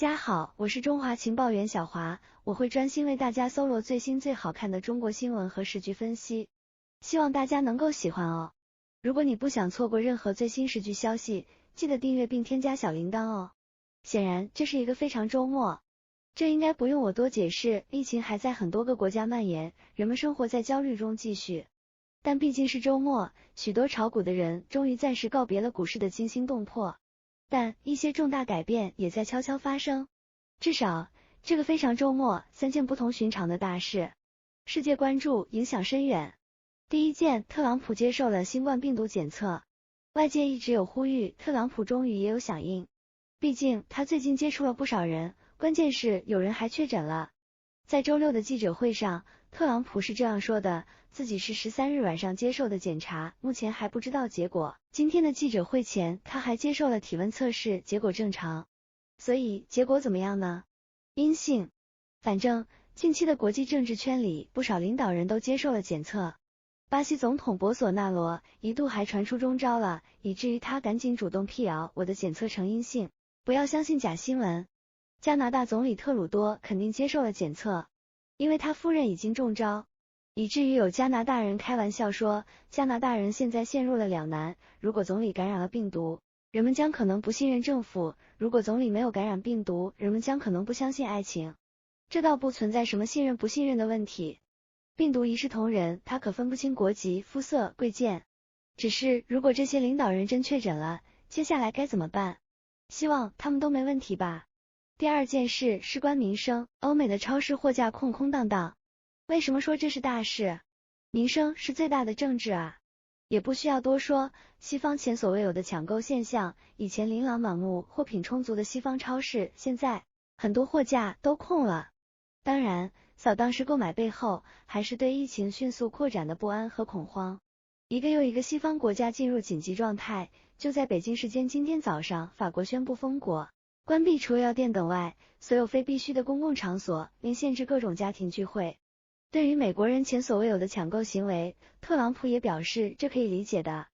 家好，我是中华情报员小华，我会专心为大家搜罗最新最好看的中国新闻和时局分析，希望大家能够喜欢哦。如果你不想错过任何最新时局消息，记得订阅并添加小铃铛哦。显然，这是一个非常周末，这应该不用我多解释，疫情还在很多个国家蔓延，人们生活在焦虑中继续。但毕竟是周末，许多炒股的人终于暂时告别了股市的惊心动魄。但一些重大改变也在悄悄发生，至少这个非常周末3件不同寻常的大事，世界关注影响深远。第一件，特朗普接受了新冠病毒检测，外界一直有呼吁，特朗普终于也有响应，毕竟他最近接触了不少人，关键是有人还确诊了。在周六的记者会上，特朗普是这样说的，自己是13日晚上接受的检查，目前还不知道结果。今天的记者会前，他还接受了体温测试，结果正常。所以结果怎么样呢？阴性。反正近期的国际政治圈里，不少领导人都接受了检测。巴西总统博索纳罗一度还传出中招了，以至于他赶紧主动辟谣，我的检测呈阴性，不要相信假新闻。加拿大总理特鲁多肯定接受了检测，因为他夫人已经中招，以至于有加拿大人开玩笑说，加拿大人现在陷入了两难，如果总理感染了病毒，人们将可能不信任政府，如果总理没有感染病毒，人们将可能不相信爱情。这倒不存在什么信任不信任的问题，病毒一视同仁，它可分不清国籍、肤色、贵贱。只是如果这些领导人真确诊了，接下来该怎么办？希望他们都没问题吧。第二件事事关民生，欧美的超市货架空荡荡。为什么说这是大事？民生是最大的政治啊。也不需要多说，西方前所未有的抢购现象，以前琳琅满目、货品充足的西方超市，现在很多货架都空了。当然，扫荡式购买背后，还是对疫情迅速扩展的不安和恐慌。一个又一个西方国家进入紧急状态，就在北京时间今天早上，法国宣布封国。关闭除药店等外所有非必须的公共场所，并限制各种家庭聚会。对于美国人前所未有的抢购行为，特朗普也表示这可以理解的。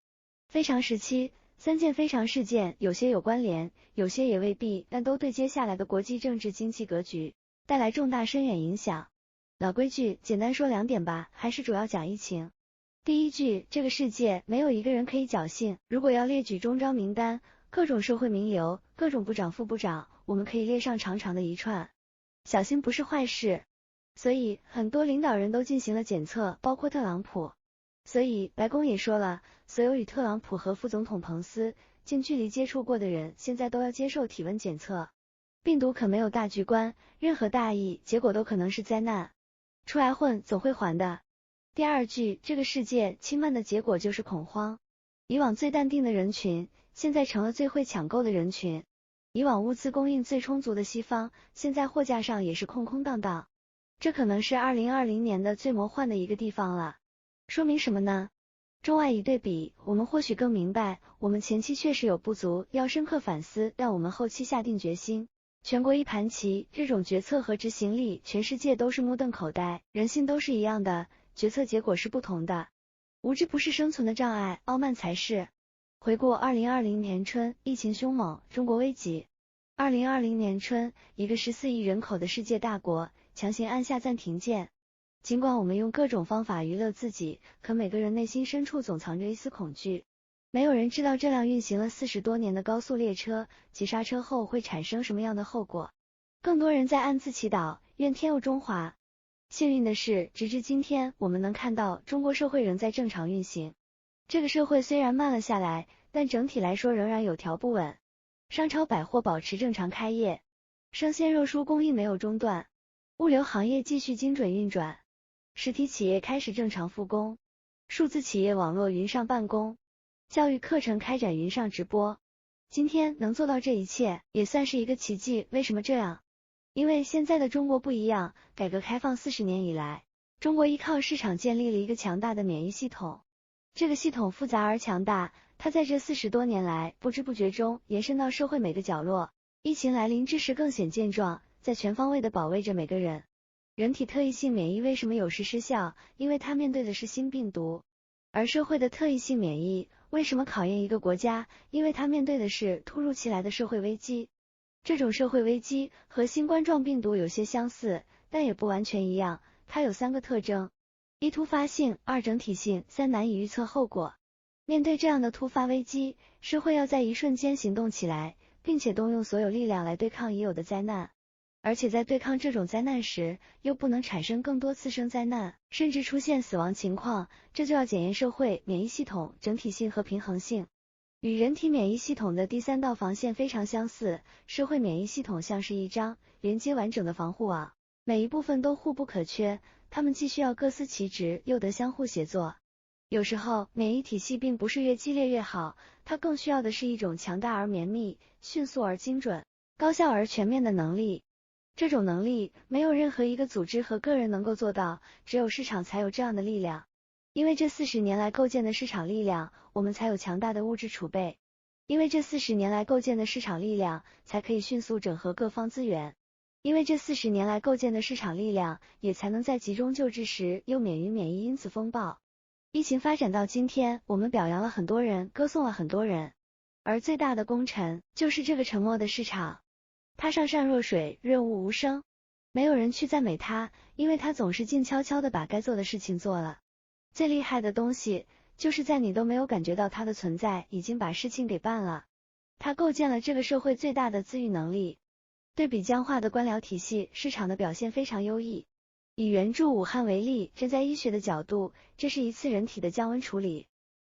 非常时期，3件非常事件，有些有关联，有些也未必，但都对接下来的国际政治经济格局带来重大深远影响。老规矩，简单说2点吧，还是主要讲疫情。第一句，这个世界没有一个人可以侥幸，如果要列举中招名单，各种社会名流，各种部长副部长，我们可以列上长长的一串。小心不是坏事，所以很多领导人都进行了检测，包括特朗普。所以白宫也说了，所有与特朗普和副总统彭斯近距离接触过的人，现在都要接受体温检测。病毒可没有大局观，任何大意结果都可能是灾难。出来混总会还的。第二句，这个世界轻慢的结果就是恐慌。以往最淡定的人群，现在成了最会抢购的人群。以往物资供应最充足的西方，现在货架上也是空荡荡。这可能是2020年的最魔幻的一个地方了。说明什么呢？中外一对比，我们或许更明白，我们前期确实有不足，要深刻反思，让我们后期下定决心。全国一盘棋，这种决策和执行力，全世界都是目瞪口呆，人性都是一样的，决策结果是不同的。无知不是生存的障碍，傲慢才是。回顾2020年春，疫情凶猛，中国危急。2020年春，一个14亿人口的世界大国，强行按下暂停键。尽管我们用各种方法娱乐自己，可每个人内心深处总藏着一丝恐惧。没有人知道这辆运行了40多年的高速列车，急刹车后会产生什么样的后果。更多人在暗自祈祷，愿天佑中华。幸运的是，直至今天，我们能看到中国社会仍在正常运行。这个社会虽然慢了下来，但整体来说仍然有条不紊。商超百货保持正常开业，生鲜肉蔬供应没有中断，物流行业继续精准运转，实体企业开始正常复工，数字企业网络云上办公，教育课程开展云上直播。今天能做到这一切，也算是一个奇迹。为什么这样？因为现在的中国不一样，改革开放40年以来，中国依靠市场建立了一个强大的免疫系统。这个系统复杂而强大，它在这40多年来不知不觉中延伸到社会每个角落。疫情来临之时更显见状，在全方位的保卫着每个人。人体特异性免疫为什么有时失效？因为它面对的是新病毒。而社会的特异性免疫为什么考验一个国家？因为它面对的是突如其来的社会危机。这种社会危机和新冠状病毒有些相似，但也不完全一样。它有3个特征：一、突发性；二、整体性；三、难以预测后果。面对这样的突发危机，社会要在一瞬间行动起来，并且动用所有力量来对抗已有的灾难。而且在对抗这种灾难时，又不能产生更多次生灾难，甚至出现死亡情况，这就要检验社会免疫系统整体性和平衡性。与人体免疫系统的第3道防线非常相似，社会免疫系统像是一张连接完整的防护网，每一部分都互不可缺，它们既需要各司其职，又得相互协作。有时候，免疫体系并不是越激烈越好，它更需要的是一种强大而绵密、迅速而精准、高效而全面的能力。这种能力没有任何一个组织和个人能够做到，只有市场才有这样的力量。因为这40年来构建的市场力量，我们才有强大的物质储备。因为这40年来构建的市场力量，才可以迅速整合各方资源。因为这40年来构建的市场力量，也才能在集中救治时又免于免疫因子风暴。疫情发展到今天，我们表扬了很多人，歌颂了很多人，而最大的功臣就是这个沉默的市场。他上善若水，润物无声，没有人去赞美他，因为他总是静悄悄地把该做的事情做了。最厉害的东西，就是在你都没有感觉到他的存在，已经把事情给办了。他构建了这个社会最大的自愈能力。对比僵化的官僚体系，市场的表现非常优异。以援助武汉为例，站在医学的角度，这是一次人体的降温处理。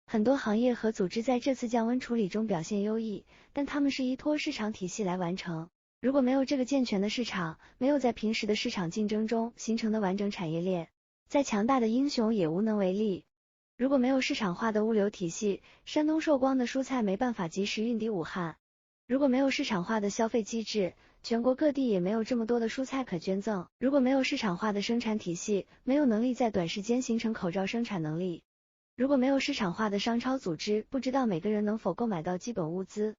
很多行业和组织在这次降温处理中表现优异，但他们是依托市场体系来完成。如果没有这个健全的市场，没有在平时的市场竞争中形成的完整产业链，再强大的英雄也无能为力。如果没有市场化的物流体系，山东寿光的蔬菜没办法及时运抵武汉。如果没有市场化的消费机制，全国各地也没有这么多的蔬菜可捐赠。如果没有市场化的生产体系，没有能力在短时间形成口罩生产能力。如果没有市场化的商超组织，不知道每个人能否购买到基本物资。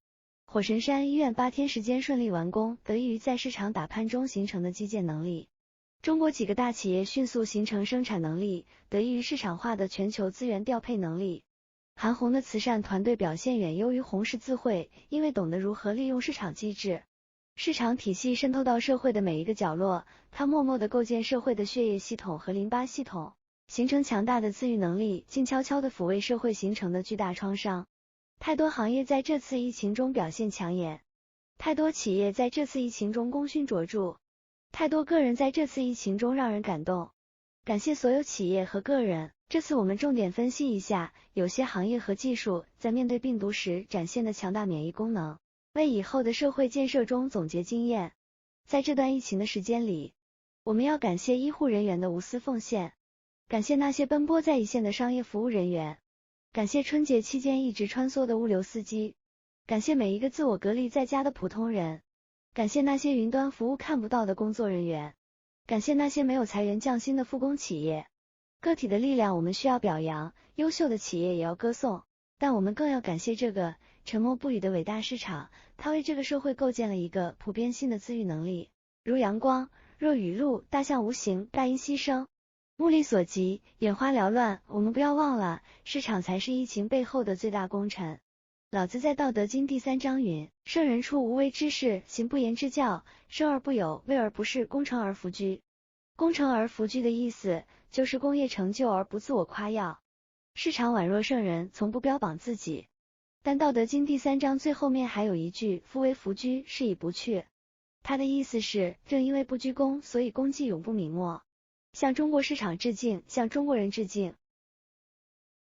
火神山医院8天时间顺利完工，得益于在市场打判中形成的基建能力。中国几个大企业迅速形成生产能力，得益于市场化的全球资源调配能力。韩红的慈善团队表现远优于红十字会，因为懂得如何利用市场机制。市场体系渗透到社会的每一个角落，它默默地构建社会的血液系统和淋巴系统，形成强大的自愈能力，静悄悄地抚慰社会形成的巨大创伤。太多行业在这次疫情中表现抢眼，太多企业在这次疫情中功勋卓著，太多个人在这次疫情中让人感动。感谢所有企业和个人。这次我们重点分析一下有些行业和技术在面对病毒时展现的强大免疫功能，为以后的社会建设中总结经验。在这段疫情的时间里，我们要感谢医护人员的无私奉献，感谢那些奔波在一线的商业服务人员，感谢春节期间一直穿梭的物流司机，感谢每一个自我隔离在家的普通人，感谢那些云端服务看不到的工作人员，感谢那些没有裁员降薪的复工企业。个体的力量我们需要表扬，优秀的企业也要歌颂，但我们更要感谢这个沉默不语的伟大市场，它为这个社会构建了一个普遍性的自愈能力。如阳光，若雨露，大象无形，大音希声。目力所及，眼花缭乱，我们不要忘了，市场才是疫情背后的最大功臣。老子在道德经第3章云：圣人出无为之事，行不言之教，生而不有，为而不恃，功成而弗居。功成而弗居的意思就是工业成就而不自我夸耀。市场宛若圣人，从不标榜自己。但道德经第3章最后面还有一句：夫为弗居，是以不去。它的意思是，正因为不居功，所以功绩永不泯没。向中国市场致敬，向中国人致敬。